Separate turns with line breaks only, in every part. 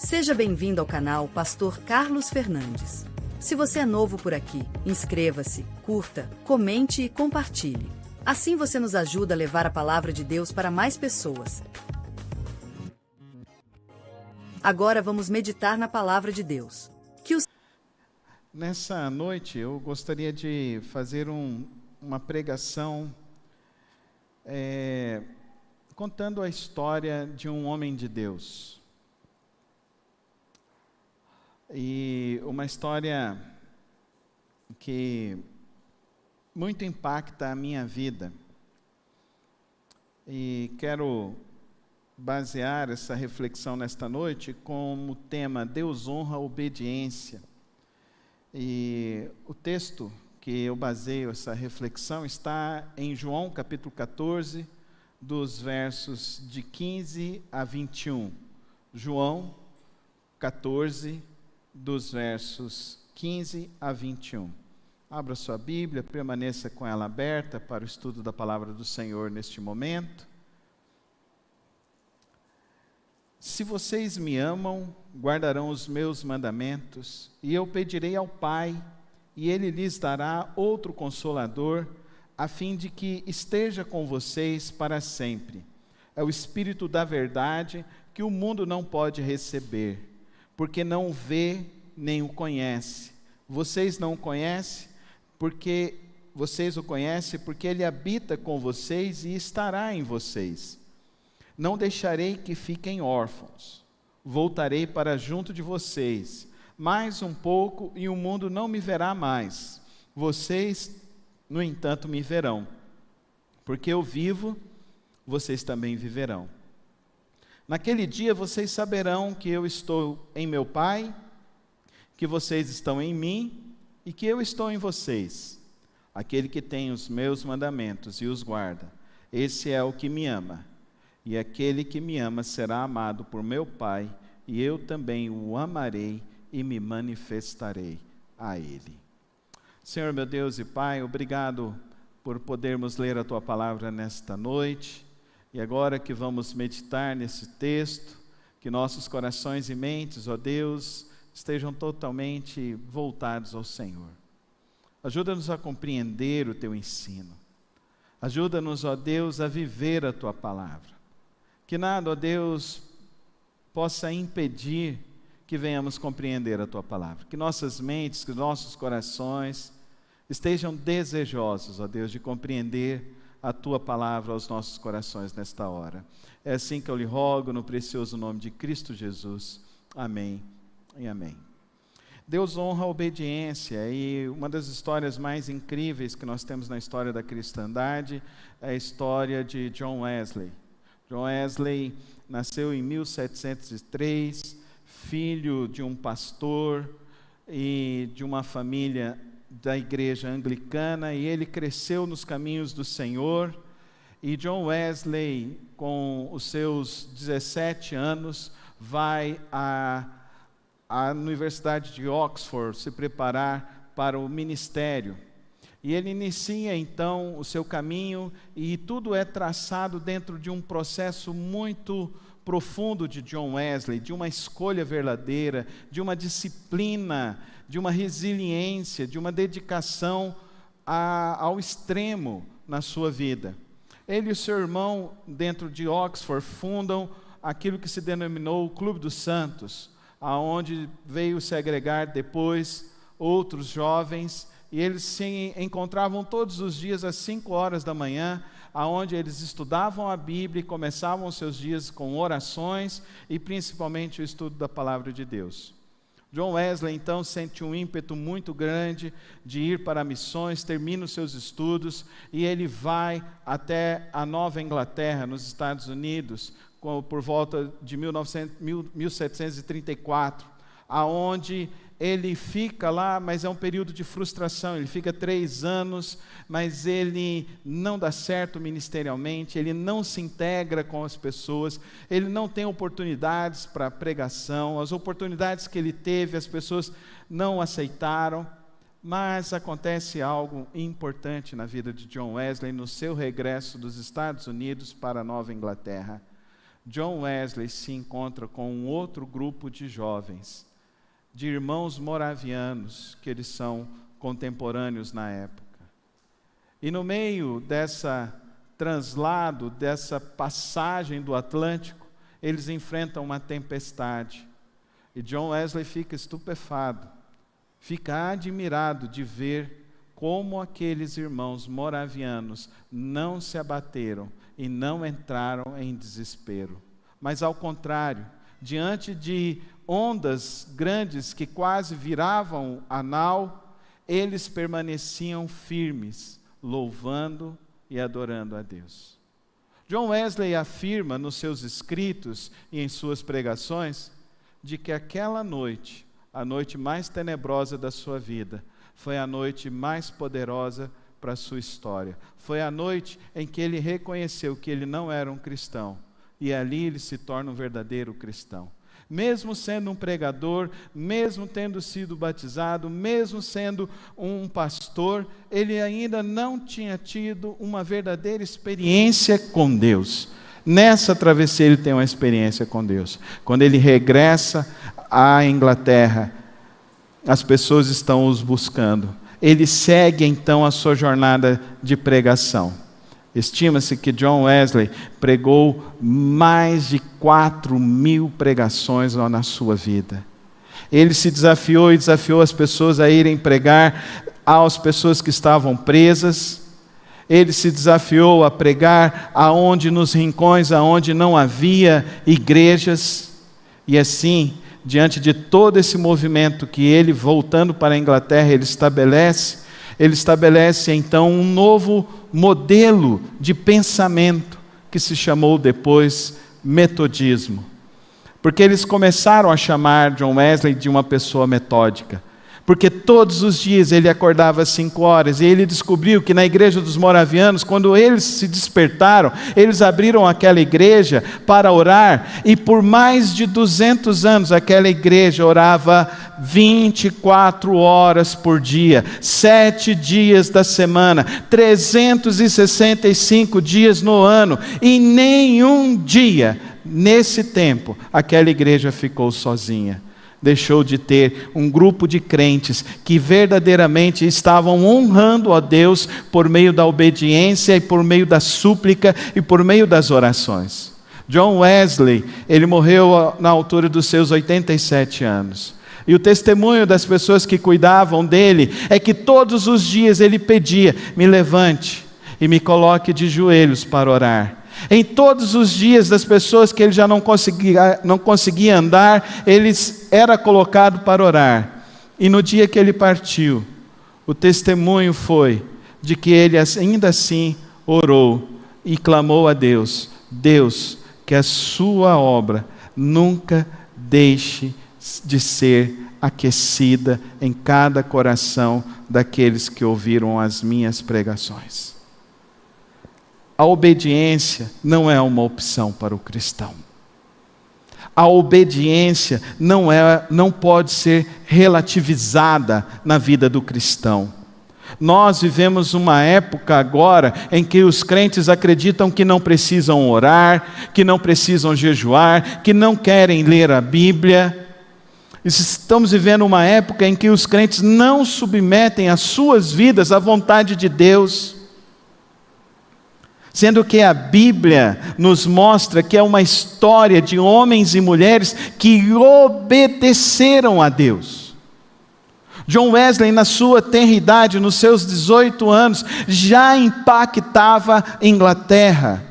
Seja bem-vindo ao canal Pastor Carlos Fernandes. Se você é novo por aqui, inscreva-se, curta, comente e compartilhe. Assim você nos ajuda a levar a palavra de Deus para mais pessoas. Agora vamos meditar na palavra de Deus.
Nessa noite eu gostaria de fazer uma pregação contando a história de um homem de Deus. E uma história que muito impacta a minha vida. E quero basear essa reflexão nesta noite como tema Deus honra a obediência. E o texto que eu baseio essa reflexão está em João capítulo 14, dos versos de 15 a 21. João 14, dos versos 15 a 21. Abra sua Bíblia, permaneça com ela aberta para o estudo da palavra do Senhor neste momento. Se vocês me amam, guardarão os meus mandamentos, e eu pedirei ao Pai, e Ele lhes dará outro Consolador, a fim de que esteja com vocês para sempre. É o Espírito da verdade que o mundo não pode receber, porque não o vê nem o conhece. Vocês não o conhecem, porque vocês o conhecem, porque Ele habita com vocês e estará em vocês. Não deixarei que fiquem órfãos, voltarei para junto de vocês, mais um pouco e o mundo não me verá mais. Vocês, no entanto, me verão, porque eu vivo, vocês também viverão. Naquele dia vocês saberão que eu estou em meu Pai, que vocês estão em mim e que eu estou em vocês. Aquele que tem os meus mandamentos e os guarda, esse é o que me ama. E aquele que me ama será amado por meu Pai, e eu também o amarei e me manifestarei a Ele. Senhor meu Deus e Pai, obrigado por podermos ler a Tua palavra nesta noite. E agora que vamos meditar nesse texto, que nossos corações e mentes, ó Deus, estejam totalmente voltados ao Senhor. Ajuda-nos a compreender o Teu ensino. Ajuda-nos, ó Deus, a viver a Tua palavra. Que nada, ó Deus, possa impedir que venhamos compreender a Tua palavra. Que nossas mentes, que nossos corações estejam desejosos, ó Deus, de compreender a Tua palavra aos nossos corações nesta hora. É assim que eu lhe rogo, no precioso nome de Cristo Jesus. Amém e amém. Deus honra a obediência, e uma das histórias mais incríveis que nós temos na história da cristandade é a história de John Wesley. John Wesley nasceu em 1703, filho de um pastor e de uma família da igreja anglicana, e ele cresceu nos caminhos do Senhor. E John Wesley, com os seus 17 anos, vai à Universidade de Oxford se preparar para o ministério. E ele inicia então o seu caminho, e tudo é traçado dentro de um processo muito profundo de John Wesley, de uma escolha verdadeira, de uma disciplina, de uma resiliência, de uma dedicação ao extremo na sua vida. Ele e o seu irmão, dentro de Oxford, fundam aquilo que se denominou o Clube dos Santos, aonde veio se agregar depois outros jovens. E eles se encontravam todos os dias às 5 horas da manhã, aonde eles estudavam a Bíblia e começavam os seus dias com orações e principalmente o estudo da palavra de Deus. John Wesley então sente um ímpeto muito grande de ir para missões, termina os seus estudos e ele vai até a Nova Inglaterra, nos Estados Unidos, por volta de 1734, aonde ele fica lá, mas é um período de frustração. Ele fica 3 anos, mas ele não dá certo ministerialmente, ele não se integra com as pessoas, ele não tem oportunidades para pregação, as oportunidades que ele teve, as pessoas não aceitaram. Mas acontece algo importante na vida de John Wesley no seu regresso dos Estados Unidos para a Nova Inglaterra. John Wesley se encontra com um outro grupo de jovens, de irmãos moravianos, que eles são contemporâneos na época. E no meio dessa translado, dessa passagem do Atlântico, eles enfrentam uma tempestade. E John Wesley fica estupefado, fica admirado de ver como aqueles irmãos moravianos não se abateram e não entraram em desespero. Mas ao contrário, diante de ondas grandes que quase viravam a nau, eles permaneciam firmes, louvando e adorando a Deus. John Wesley afirma nos seus escritos e em suas pregações de que aquela noite, a noite mais tenebrosa da sua vida, foi a noite mais poderosa para a sua história. Foi a noite em que ele reconheceu que ele não era um cristão, e ali ele se torna um verdadeiro cristão. Mesmo sendo um pregador, mesmo tendo sido batizado, mesmo sendo um pastor, ele ainda não tinha tido uma verdadeira experiência com Deus. Nessa travessia ele tem uma experiência com Deus. Quando ele regressa à Inglaterra, as pessoas estão os buscando. Ele segue então a sua jornada de pregação. Estima-se que John Wesley pregou mais de 4.000 pregações na sua vida. Ele se desafiou e desafiou as pessoas a irem pregar às pessoas que estavam presas. Ele se desafiou a pregar aonde nos rincões, aonde não havia igrejas. E assim, diante de todo esse movimento que ele, voltando para a Inglaterra, ele estabelece então um novo modelo de pensamento que se chamou depois metodismo. Porque eles começaram a chamar John Wesley de uma pessoa metódica. Porque todos os dias ele acordava às 5 horas, e ele descobriu que na igreja dos moravianos, quando eles se despertaram, eles abriram aquela igreja para orar, e por mais de 200 anos aquela igreja orava 24 horas por dia, 7 dias da semana, 365 dias no ano, e nenhum dia, nesse tempo, aquela igreja ficou sozinha. Deixou de ter um grupo de crentes que verdadeiramente estavam honrando a Deus por meio da obediência e por meio da súplica e por meio das orações. John Wesley, ele morreu na altura dos seus 87 anos. E o testemunho das pessoas que cuidavam dele é que todos os dias ele pedia: me levante e me coloque de joelhos para orar. Em todos os dias das pessoas que ele já não conseguia andar, ele era colocado para orar. E no dia que ele partiu, o testemunho foi de que ele ainda assim orou e clamou a Deus: Deus, que a sua obra nunca deixe de ser aquecida em cada coração daqueles que ouviram as minhas pregações. A obediência não é uma opção para o cristão. A obediência não pode ser relativizada na vida do cristão. Nós vivemos uma época agora em que os crentes acreditam que não precisam orar, que não precisam jejuar, que não querem ler a Bíblia. Estamos vivendo uma época em que os crentes não submetem as suas vidas à vontade de Deus. Sendo que a Bíblia nos mostra que é uma história de homens e mulheres que obedeceram a Deus. John Wesley, na sua tenridade, nos seus 18 anos, já impactava a Inglaterra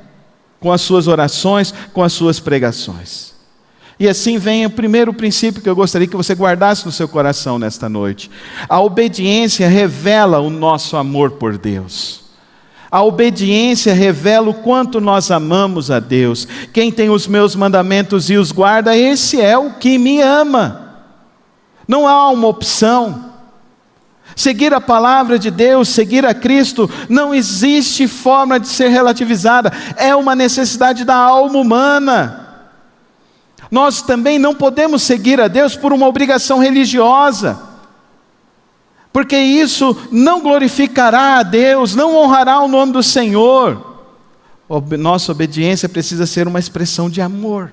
com as suas orações, com as suas pregações. E assim vem o primeiro princípio que eu gostaria que você guardasse no seu coração nesta noite. A obediência revela o nosso amor por Deus. A obediência revela o quanto nós amamos a Deus. Quem tem os meus mandamentos e os guarda, esse é o que me ama. Não há uma opção. Seguir a palavra de Deus, seguir a Cristo, não existe forma de ser relativizada. É uma necessidade da alma humana. Nós também não podemos seguir a Deus por uma obrigação religiosa, porque isso não glorificará a Deus, não honrará o nome do Senhor. Nossa obediência precisa ser uma expressão de amor.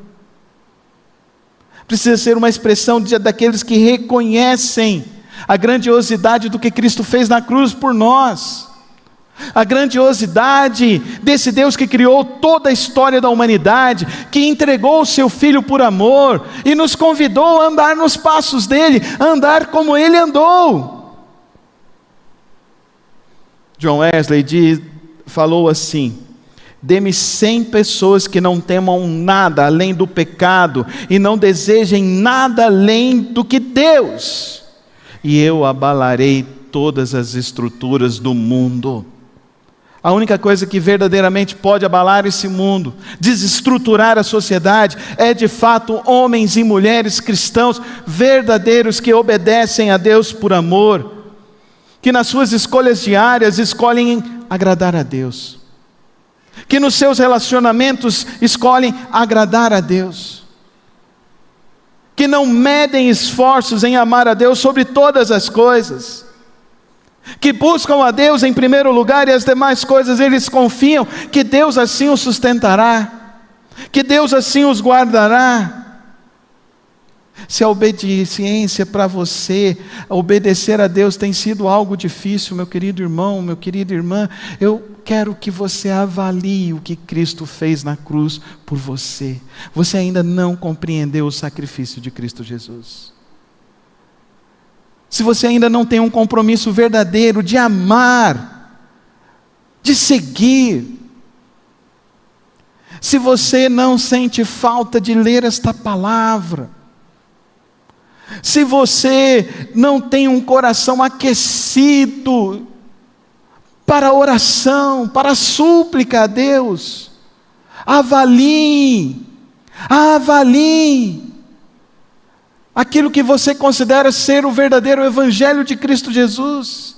Precisa ser uma expressão daqueles que reconhecem a grandiosidade do que Cristo fez na cruz por nós. A grandiosidade desse Deus que criou toda a história da humanidade, que entregou o seu Filho por amor e nos convidou a andar nos passos dele, a andar como ele andou. John Wesley falou assim: dê-me 100 pessoas que não temam nada além do pecado e não desejem nada além do que Deus, e eu abalarei todas as estruturas do mundo. A única coisa que verdadeiramente pode abalar esse mundo, desestruturar a sociedade, é de fato homens e mulheres cristãos verdadeiros que obedecem a Deus por amor, que nas suas escolhas diárias escolhem agradar a Deus, que nos seus relacionamentos escolhem agradar a Deus, que não medem esforços em amar a Deus sobre todas as coisas, que buscam a Deus em primeiro lugar e as demais coisas eles confiam que Deus assim os sustentará, que Deus assim os guardará. Se a obediência para você, obedecer a Deus tem sido algo difícil, meu querido irmão, minha querida irmã, eu quero que você avalie o que Cristo fez na cruz por você. Você ainda não compreendeu o sacrifício de Cristo Jesus. Se você ainda não tem um compromisso verdadeiro de amar, de seguir, se você não sente falta de ler esta palavra, se você não tem um coração aquecido para a oração, para a súplica a Deus, avalie aquilo que você considera ser o verdadeiro Evangelho de Cristo Jesus.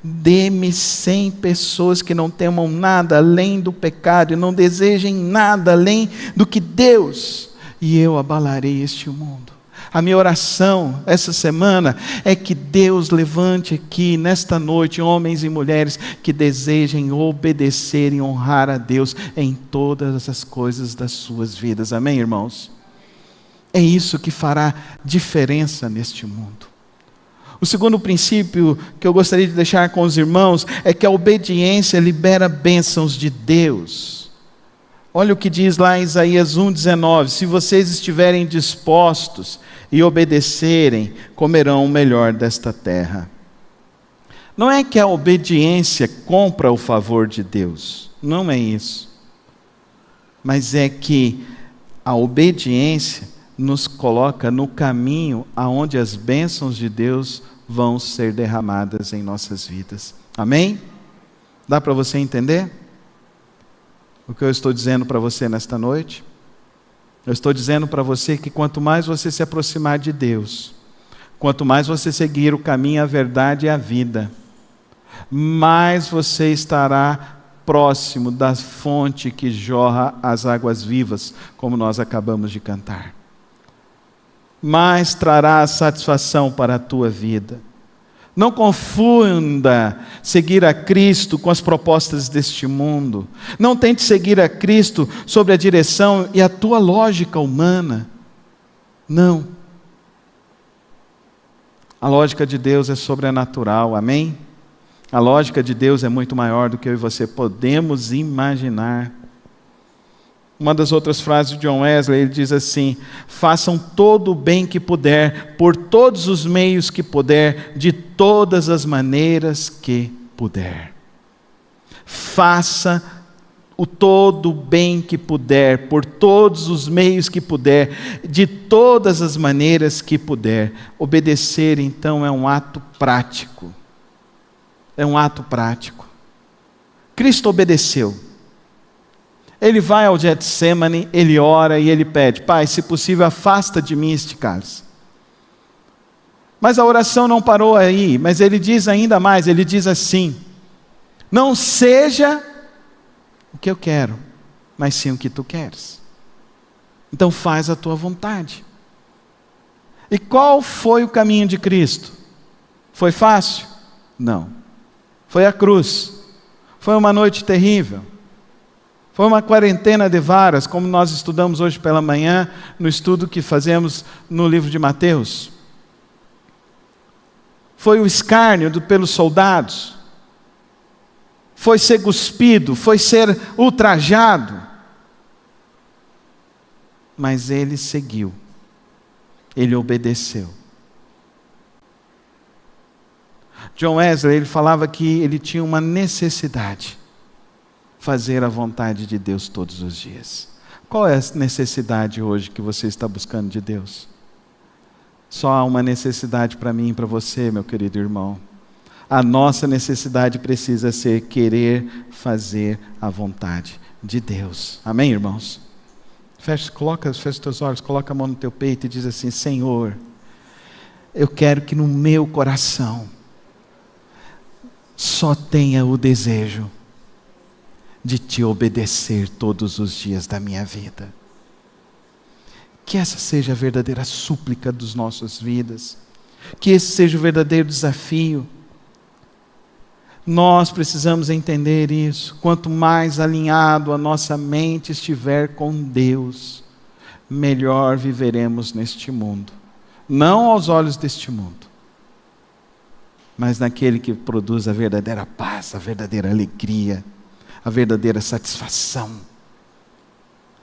Dê-me 100 pessoas que não temam nada além do pecado e não desejem nada além do que Deus, e eu abalarei este mundo. A minha oração essa semana é que Deus levante aqui nesta noite homens e mulheres que desejem obedecer e honrar a Deus em todas as coisas das suas vidas. Amém, irmãos? É isso que fará diferença neste mundo. O segundo princípio que eu gostaria de deixar com os irmãos é que a obediência libera bênçãos de Deus. Olha o que diz lá em Isaías 1,19: se vocês estiverem dispostos e obedecerem, comerão o melhor desta terra. Não é que a obediência compra o favor de Deus, não é isso. Mas é que a obediência nos coloca no caminho aonde as bênçãos de Deus vão ser derramadas em nossas vidas. Amém? Dá para você entender o que eu estou dizendo para você nesta noite? Eu estou dizendo para você que quanto mais você se aproximar de Deus, quanto mais você seguir o caminho, a verdade e a vida, mais você estará próximo da fonte que jorra as águas vivas, como nós acabamos de cantar. Mais trará satisfação para a tua vida. Não confunda seguir a Cristo com as propostas deste mundo. Não tente seguir a Cristo sobre a direção e a tua lógica humana. Não. A lógica de Deus é sobrenatural, amém? A lógica de Deus é muito maior do que eu e você podemos imaginar. Uma das outras frases de John Wesley, ele diz assim: façam todo o bem que puder, por todos os meios que puder, de todas as maneiras que puder. Faça o todo o bem que puder, por todos os meios que puder, de todas as maneiras que puder. Obedecer, então, é um ato prático. É um ato prático. Cristo obedeceu. Ele vai ao Getsêmani, ele ora e ele pede: Pai, se possível, afasta de mim este cálice. Mas a oração não parou aí, mas ele diz ainda mais, ele diz assim: não seja o que eu quero, mas sim o que tu queres. Então faz a tua vontade. E qual foi o caminho de Cristo? Foi fácil? Não. Foi a cruz. Foi uma noite terrível. Foi uma quarentena de varas, como nós estudamos hoje pela manhã, no estudo que fazemos no livro de Mateus. Foi o escárnio pelos soldados. Foi ser cuspido, foi ser ultrajado. Mas ele seguiu. Ele obedeceu. John Wesley, ele falava que ele tinha uma necessidade. Fazer a vontade de Deus todos os dias. Qual é a necessidade hoje que você está buscando de Deus? Só há uma necessidade para mim e para você, meu querido irmão. A nossa necessidade precisa ser querer fazer a vontade de Deus. Amém, irmãos? Fecha os teus olhos, coloca a mão no teu peito e diz assim: Senhor, eu quero que no meu coração só tenha o desejo de te obedecer todos os dias da minha vida. Que essa seja a verdadeira súplica das nossas vidas. Que esse seja o verdadeiro desafio. Nós precisamos entender isso. Quanto mais alinhado a nossa mente estiver com Deus, melhor viveremos neste mundo. Não aos olhos deste mundo, mas naquele que produz a verdadeira paz, a verdadeira alegria, a verdadeira satisfação.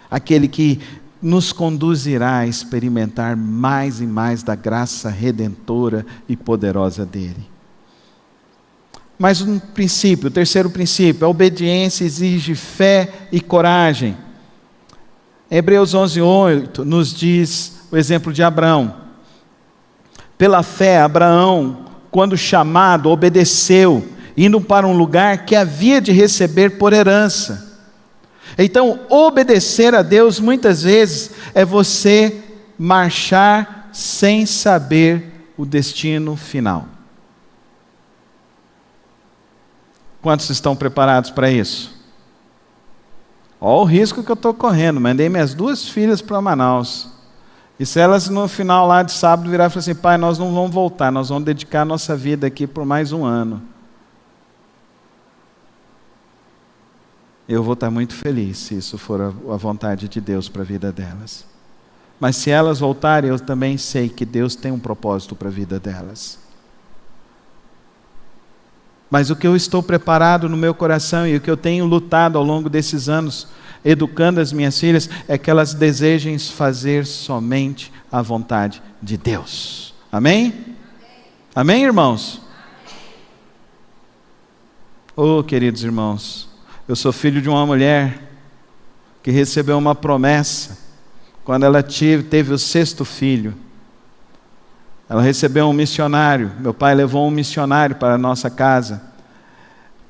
Aquele que nos conduzirá a experimentar mais e mais da graça redentora e poderosa dele. Mas um princípio, o terceiro princípio, a obediência exige fé e coragem. Hebreus 11:8 nos diz o exemplo de Abraão. Pela fé, Abraão, quando chamado, obedeceu, indo para um lugar que havia de receber por herança. Então, obedecer a Deus muitas vezes é você marchar sem saber o destino final. Quantos estão preparados para isso? Olha o risco que eu estou correndo. Mandei minhas 2 filhas para Manaus. E se elas no final lá de sábado virar e falar assim: pai, nós não vamos voltar, nós vamos dedicar a nossa vida aqui por mais um ano. Eu vou estar muito feliz se isso for a vontade de Deus para a vida delas. Mas se elas voltarem, eu também sei que Deus tem um propósito para a vida delas. Mas o que eu estou preparado no meu coração e o que eu tenho lutado ao longo desses anos, educando as minhas filhas, é que elas desejem fazer somente a vontade de Deus. Amém? Amém, irmãos? Oh, queridos irmãos, eu sou filho de uma mulher que recebeu uma promessa quando ela teve o 6º filho. Ela recebeu um missionário. Meu pai levou um missionário para a nossa casa.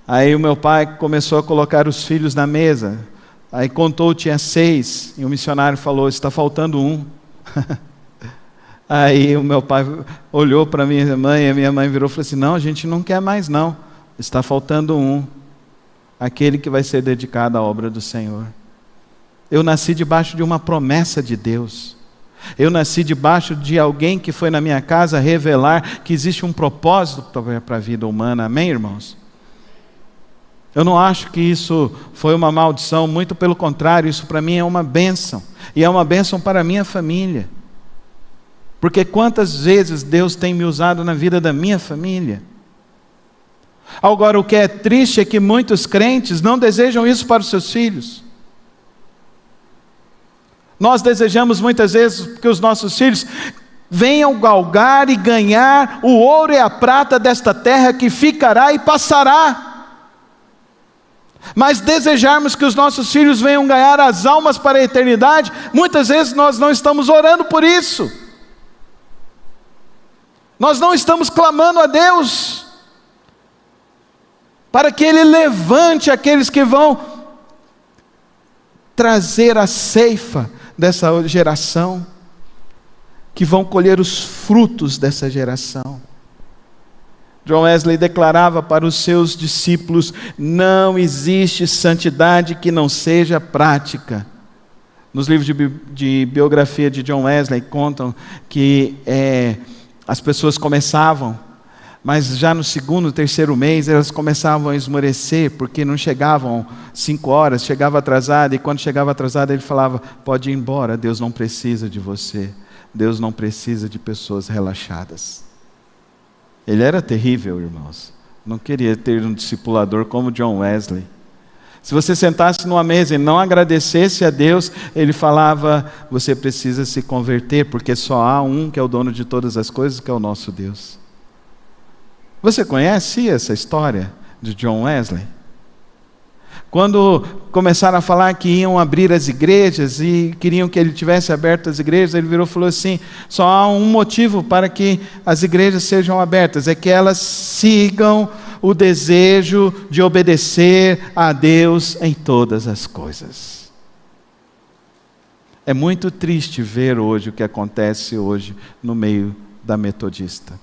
Aí o meu pai começou a colocar os filhos na mesa. Aí contou, tinha 6. E o missionário falou: está faltando um. Aí o meu pai olhou para minha mãe, e a minha mãe virou e falou assim: não, a gente não quer mais não. Está faltando um. Aquele que vai ser dedicado à obra do Senhor. Eu nasci debaixo de uma promessa de Deus. Eu nasci debaixo de alguém que foi na minha casa revelar que existe um propósito para a vida humana. Amém, irmãos? Eu não acho que isso foi uma maldição, muito pelo contrário, isso para mim é uma bênção. E é uma bênção para a minha família. Porque quantas vezes Deus tem me usado na vida da minha família. Agora, o que é triste é que muitos crentes não desejam isso para os seus filhos. Nós desejamos muitas vezes que os nossos filhos venham galgar e ganhar o ouro e a prata desta terra que ficará e passará. Mas desejarmos que os nossos filhos venham ganhar as almas para a eternidade, muitas vezes nós não estamos orando por isso. Nós não estamos clamando a Deus para que Ele levante aqueles que vão trazer a ceifa dessa geração, que vão colher os frutos dessa geração. John Wesley declarava para os seus discípulos: não existe santidade que não seja prática. Nos livros de biografia de John Wesley contam que as pessoas começavam, Mas já no segundo, terceiro mês, elas começavam a esmorecer, porque não chegavam 5 horas, chegava atrasada, e quando chegava atrasada ele falava, pode ir embora, Deus não precisa de você, Deus não precisa de pessoas relaxadas. Ele era terrível, irmãos, não queria ter um discipulador como John Wesley. Se você sentasse numa mesa e não agradecesse a Deus, ele falava, você precisa se converter, porque só há um que é o dono de todas as coisas, que é o nosso Deus. Você conhece essa história de John Wesley? Quando começaram a falar que iam abrir as igrejas e queriam que ele tivesse aberto as igrejas, ele virou e falou assim, só há um motivo para que as igrejas sejam abertas, é que elas sigam o desejo de obedecer a Deus em todas as coisas. É muito triste ver hoje o que acontece hoje no meio da metodista.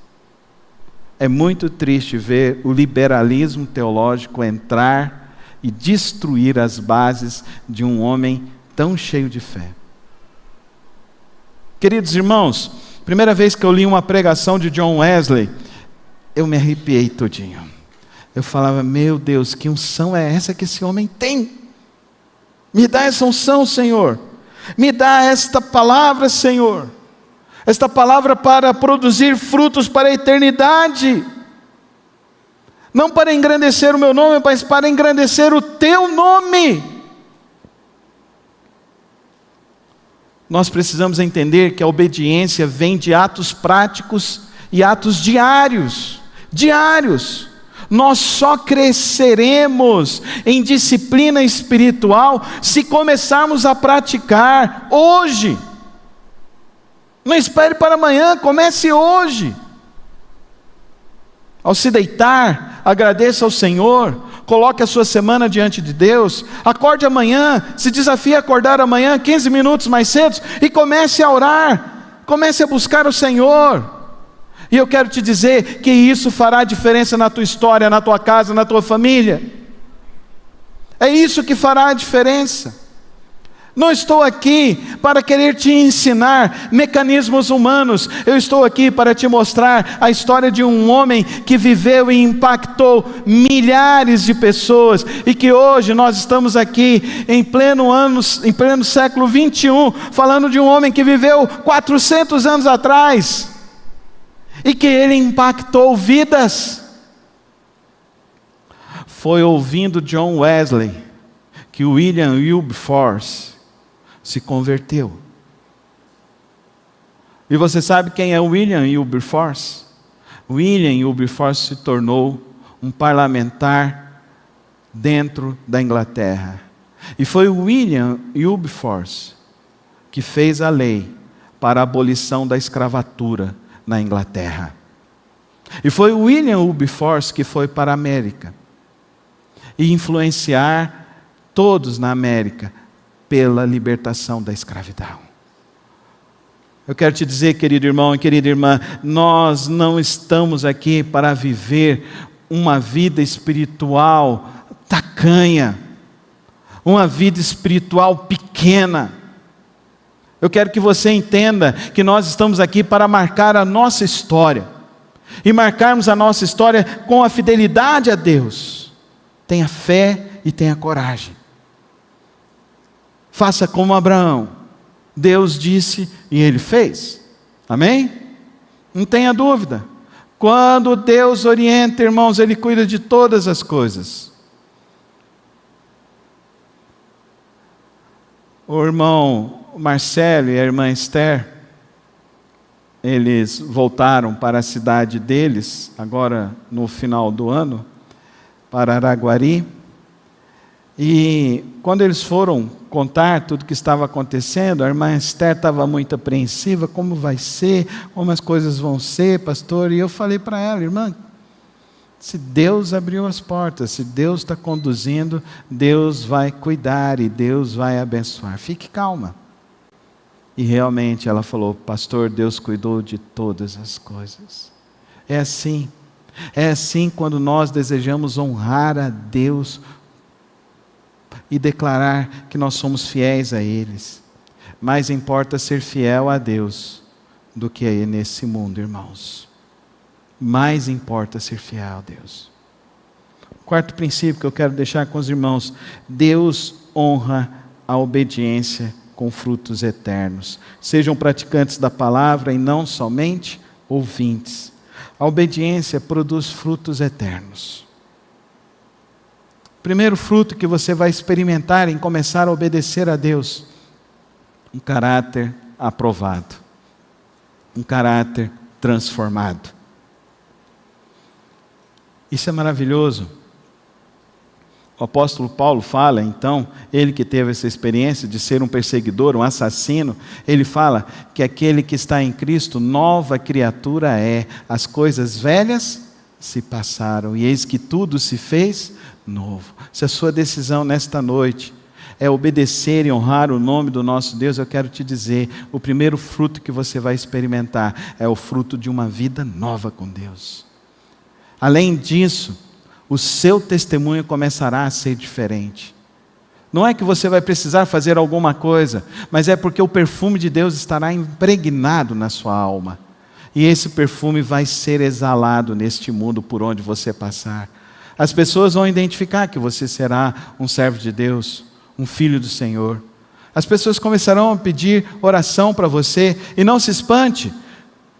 É muito triste ver o liberalismo teológico entrar e destruir as bases de um homem tão cheio de fé. Queridos irmãos, primeira vez que eu li uma pregação de John Wesley, eu me arrepiei todinho. Eu falava, meu Deus, que unção é essa que esse homem tem? Me dá essa unção, Senhor. Me dá esta palavra, Senhor. Esta palavra para produzir frutos para a eternidade. Não para engrandecer o meu nome, mas para engrandecer o teu nome. Nós precisamos entender que a obediência vem de atos práticos e atos diários. Diários. Nós só cresceremos em disciplina espiritual se começarmos a praticar hoje. Não espere para amanhã, comece hoje. Ao se deitar, agradeça ao Senhor, coloque a sua semana diante de Deus, acorde amanhã, se desafie a acordar amanhã 15 minutos mais cedo e comece a orar, comece a buscar o Senhor. E eu quero te dizer que isso fará diferença na tua história, na tua casa, na tua família. É isso que fará a diferença. Não estou aqui para querer te ensinar mecanismos humanos. Eu estou aqui para te mostrar a história de um homem que viveu e impactou milhares de pessoas. E que hoje nós estamos aqui em pleno século 21, falando de um homem que viveu 400 anos atrás. E que ele impactou vidas. Foi ouvindo John Wesley que William Wilberforce se converteu. E você sabe quem é William Wilberforce? William Wilberforce se tornou um parlamentar dentro da Inglaterra. E foi William Wilberforce que fez a lei para a abolição da escravatura na Inglaterra. E foi William Wilberforce que foi para a América e influenciar todos na América pela libertação da escravidão. Eu quero te dizer, querido irmão e querida irmã, nós não estamos aqui para viver uma vida espiritual tacanha, uma vida espiritual pequena. Eu quero que você entenda que nós estamos aqui para marcar a nossa história. E marcarmos a nossa história com a fidelidade a Deus. Tenha fé e tenha coragem. Faça como Abraão. Deus disse e ele fez. Amém? Não tenha dúvida. Quando Deus orienta, irmãos, Ele cuida de todas as coisas. O irmão Marcelo e a irmã Esther, eles voltaram para a cidade deles, agora no final do ano, para Araguari. E quando eles foram contar tudo o que estava acontecendo, a irmã Esther estava muito apreensiva, como vai ser, como as coisas vão ser, pastor, e eu falei para ela, irmã, se Deus abriu as portas, se Deus está conduzindo, Deus vai cuidar e Deus vai abençoar, fique calma. E realmente ela falou, pastor, Deus cuidou de todas as coisas. É assim quando nós desejamos honrar a Deus e declarar que nós somos fiéis a eles. Mais importa ser fiel a Deus do que nesse mundo, irmãos. mais importa ser fiel a Deus. Quarto princípio que eu quero deixar com os irmãos: Deus honra a obediência com frutos eternos. Sejam praticantes da palavra e não somente ouvintes. A obediência produz frutos eternos. Primeiro fruto que você vai experimentar em começar a obedecer a Deus: um caráter aprovado, um caráter transformado. Isso é maravilhoso. O apóstolo Paulo fala, então, ele que teve essa experiência de ser um perseguidor, um assassino, ele fala que aquele que está em Cristo, nova criatura é. As coisas velhas se passaram e eis que tudo se fez novo. Se a sua decisão nesta noite é obedecer e honrar o nome do nosso Deus, eu quero te dizer, o primeiro fruto que você vai experimentar é o fruto de uma vida nova com Deus. Além disso, o seu testemunho começará a ser diferente. Não é que você vai precisar fazer alguma coisa, mas é porque o perfume de Deus estará impregnado na sua alma. E esse perfume vai ser exalado neste mundo por onde você passar. As pessoas vão identificar que você será um servo de Deus, um filho do Senhor. As pessoas começarão a pedir oração para você, e não se espante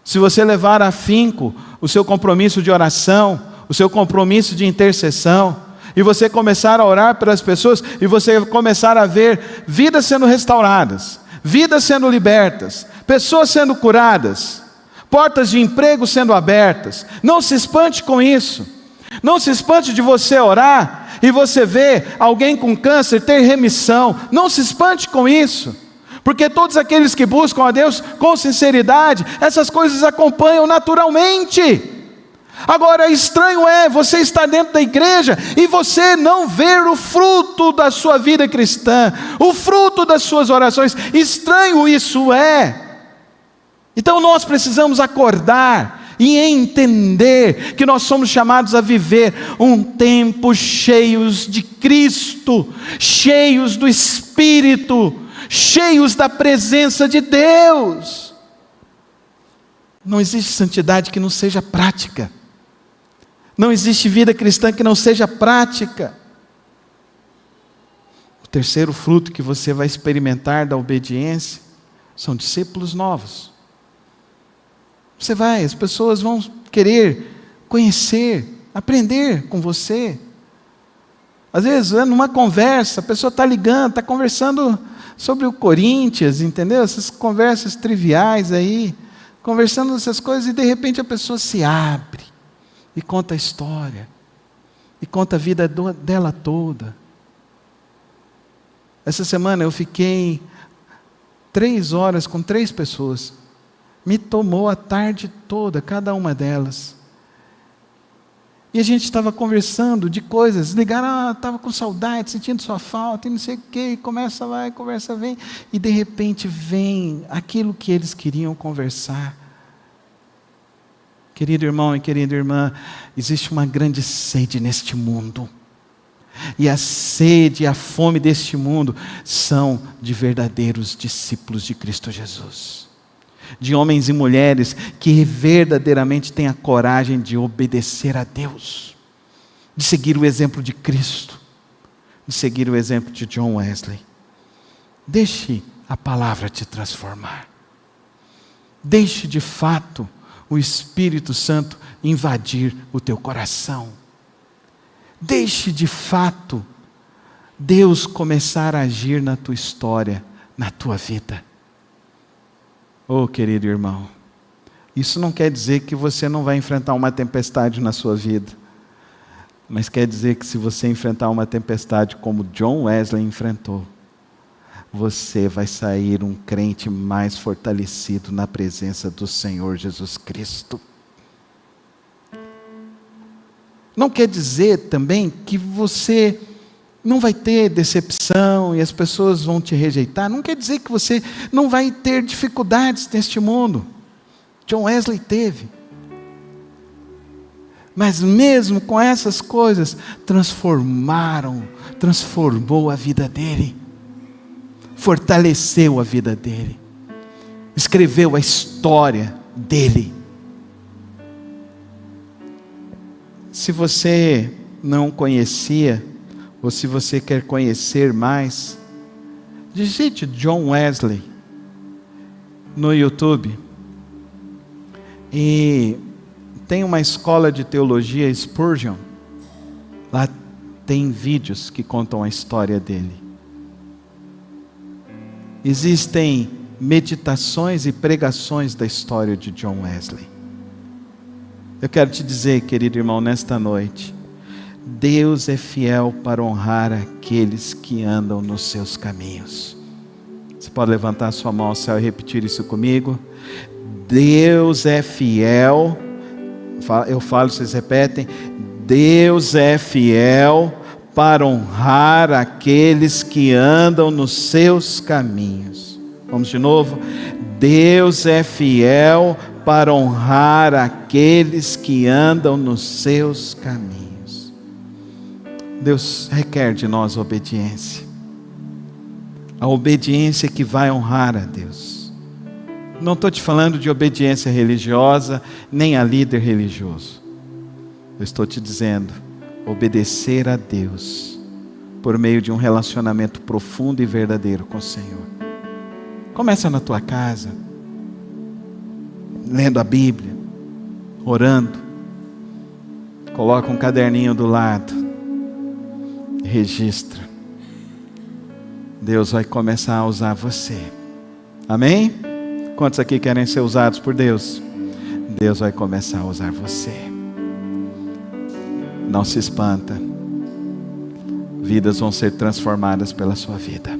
se você levar a afinco o seu compromisso de oração, o seu compromisso de intercessão, e você começar a orar pelas pessoas, e você começar a ver vidas sendo restauradas, vidas sendo libertas, pessoas sendo curadas, portas de emprego sendo abertas. Não se espante com isso. Não se espante de você orar e você ver alguém com câncer ter remissão. Não se espante com isso, porque todos aqueles que buscam a Deus com sinceridade, essas coisas acompanham naturalmente. Agora, estranho é você estar dentro da igreja e você não ver o fruto da sua vida cristã, o fruto das suas orações. Estranho isso é. Então nós precisamos acordar e entender que nós somos chamados a viver um tempo cheios de Cristo, cheios do Espírito, cheios da presença de Deus. Não existe santidade que não seja prática. Não existe vida cristã que não seja prática. O terceiro fruto que você vai experimentar da obediência são discípulos novos. As pessoas vão querer conhecer, aprender com você. Às vezes, numa conversa, a pessoa está ligando, está conversando sobre o Corinthians, entendeu? Essas conversas triviais aí, conversando essas coisas, e de repente a pessoa se abre e conta a história, e conta a vida dela toda. Essa semana eu fiquei 3 horas com 3 pessoas, me tomou a tarde toda, cada uma delas, e a gente estava conversando de coisas, ligaram, estava com saudade, sentindo sua falta, e não sei o que, conversa vai, conversa vem, e de repente vem aquilo que eles queriam conversar. Querido irmão e querida irmã, existe uma grande sede neste mundo. E a sede e a fome deste mundo são de verdadeiros discípulos de Cristo Jesus. De homens e mulheres que verdadeiramente têm a coragem de obedecer a Deus. De seguir o exemplo de Cristo. De seguir o exemplo de John Wesley. Deixe a palavra te transformar. Deixe de fato o Espírito Santo invadir o teu coração. Deixe de fato Deus começar a agir na tua história, na tua vida. Oh, querido irmão, isso não quer dizer que você não vai enfrentar uma tempestade na sua vida, mas quer dizer que se você enfrentar uma tempestade como John Wesley enfrentou, você vai sair um crente mais fortalecido na presença do Senhor Jesus Cristo. Não quer dizer também que você não vai ter decepção e as pessoas vão te rejeitar. Não quer dizer que você não vai ter dificuldades neste mundo. John Wesley teve. Mas mesmo com essas coisas, transformou a vida dele. Fortaleceu a vida dele, escreveu a história dele. Se você não conhecia, ou se você quer conhecer mais, digite John Wesley no YouTube. E tem uma escola de teologia, Spurgeon. Lá tem vídeos que contam a história dele. Existem meditações e pregações da história de John Wesley. Eu quero te dizer, querido irmão, nesta noite, Deus é fiel para honrar aqueles que andam nos seus caminhos. Você pode levantar sua mão ao céu e repetir isso comigo? Deus é fiel. Eu falo, vocês repetem. Deus é fiel para honrar aqueles que andam nos seus caminhos. Vamos de novo. Deus é fiel para honrar aqueles que andam nos seus caminhos. Deus requer de nós obediência. A obediência que vai honrar a Deus. Não estou te falando de obediência religiosa, nem a líder religioso. Eu estou te dizendo, obedecer a Deus, por meio de um relacionamento profundo e verdadeiro com o Senhor. Começa na tua casa, lendo a Bíblia, orando. Coloca um caderninho do lado, registra. Deus vai começar a usar você. Amém? Quantos aqui querem ser usados por Deus? Deus vai começar a usar você. Não se espanta. Vidas vão ser transformadas pela sua vida.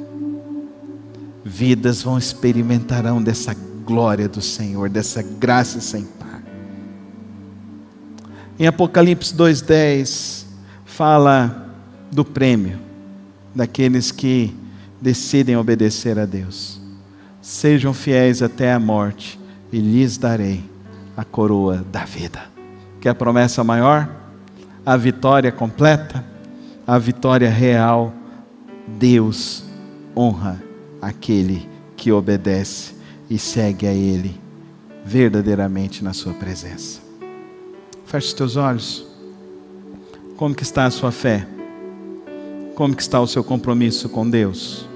Vidas vão experimentarão dessa glória do Senhor, dessa graça sem par. Em Apocalipse 2:10 fala do prêmio daqueles que decidem obedecer a Deus. Sejam fiéis até a morte e lhes darei a coroa da vida. Quer a promessa maior? A vitória completa, a vitória real. Deus honra aquele que obedece e segue a Ele verdadeiramente na sua presença. Feche os teus olhos. Como que está a sua fé? Como que está o seu compromisso com Deus?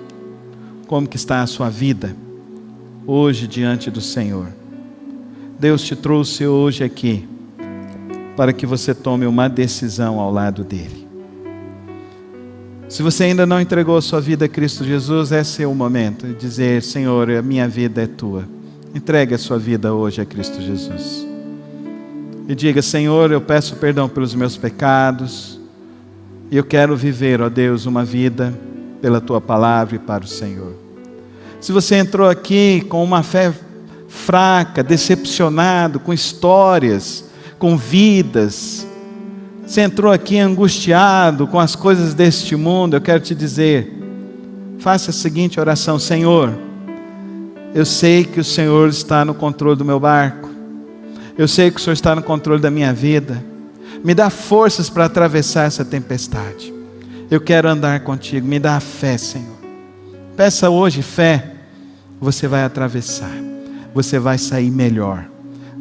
Como que está a sua vida hoje diante do Senhor? Deus te trouxe hoje aqui para que você tome uma decisão ao lado dele. Se você ainda não entregou a sua vida a Cristo Jesus, esse é o momento de dizer: Senhor, a minha vida é tua. Entregue a sua vida hoje a Cristo Jesus. E diga: Senhor, eu peço perdão pelos meus pecados. E eu quero viver, ó Deus, uma vida pela tua palavra e para o Senhor. Se você entrou aqui com uma fé fraca, decepcionado, com histórias, com vidas, você entrou aqui angustiado com as coisas deste mundo, eu quero te dizer, faça a seguinte oração: Senhor, eu sei que o Senhor está no controle do meu barco, eu sei que o Senhor está no controle da minha vida, me dá forças para atravessar essa tempestade, eu quero andar contigo, me dá a fé, Senhor. Peça hoje fé, você vai atravessar, você vai sair melhor,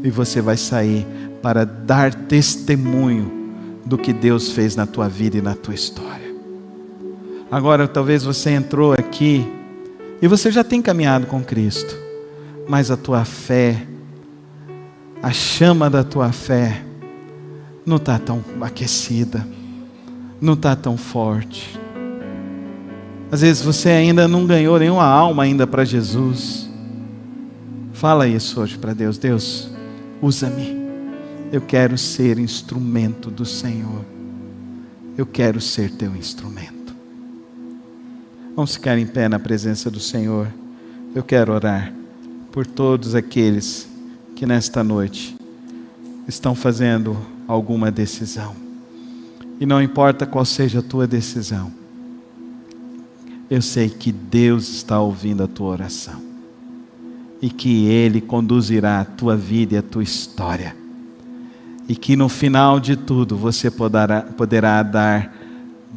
e você vai sair para dar testemunho do que Deus fez na tua vida e na tua história. Agora talvez você entrou aqui e você já tem caminhado com Cristo, mas a tua fé, a chama da tua fé não está tão aquecida, não está tão forte. Às vezes você ainda não ganhou nenhuma alma ainda para Jesus. Fala isso hoje para Deus: Deus, usa-me. Eu quero ser instrumento do Senhor. Eu quero ser teu instrumento. Vamos ficar em pé na presença do Senhor. Eu quero orar por todos aqueles que nesta noite estão fazendo alguma decisão. E não importa qual seja a tua decisão, eu sei que Deus está ouvindo a tua oração. E que Ele conduzirá a tua vida e a tua história. E que no final de tudo você poderá dar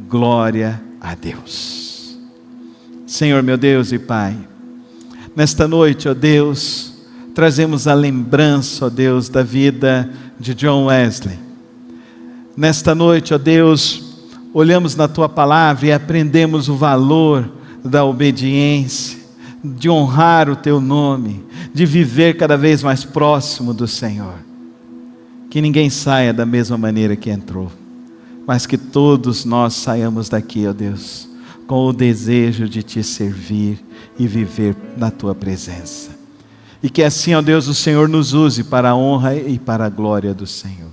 glória a Deus. Senhor meu Deus e Pai, nesta noite, ó Deus, trazemos a lembrança, ó Deus, da vida de John Wesley. Nesta noite, ó Deus, olhamos na Tua palavra e aprendemos o valor da obediência, de honrar o Teu nome, de viver cada vez mais próximo do Senhor. Que ninguém saia da mesma maneira que entrou, mas que todos nós saiamos daqui, ó Deus, com o desejo de Te servir e viver na Tua presença. E que assim, ó Deus, o Senhor nos use para a honra e para a glória do Senhor.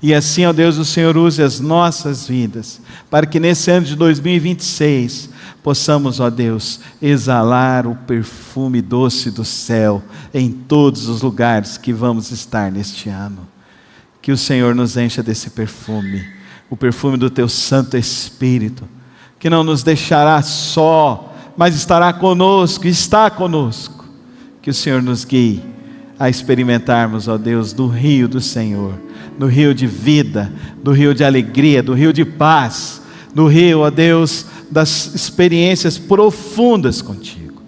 E assim, ó Deus, o Senhor use as nossas vidas, para que nesse ano de 2026, possamos, ó Deus, exalar o perfume doce do céu, em todos os lugares que vamos estar neste ano. Que o Senhor nos encha desse perfume, o perfume do Teu Santo Espírito, que não nos deixará só, mas estará conosco, está conosco. Que o Senhor nos guie a experimentarmos, ó Deus, do rio do Senhor, do rio de vida, do rio de alegria, do rio de paz, do rio, ó Deus, das experiências profundas contigo.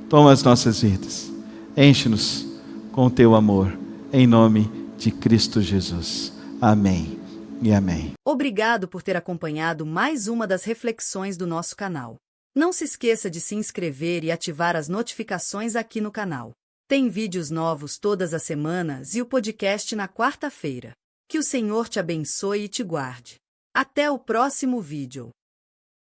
Toma as nossas vidas, enche-nos com o Teu amor, em nome de Cristo Jesus. Amém e amém.
Obrigado por ter acompanhado mais uma das reflexões do nosso canal. Não se esqueça de se inscrever e ativar as notificações aqui no canal. Tem vídeos novos todas as semanas e o podcast na quarta-feira. Que o Senhor te abençoe e te guarde. Até o próximo vídeo.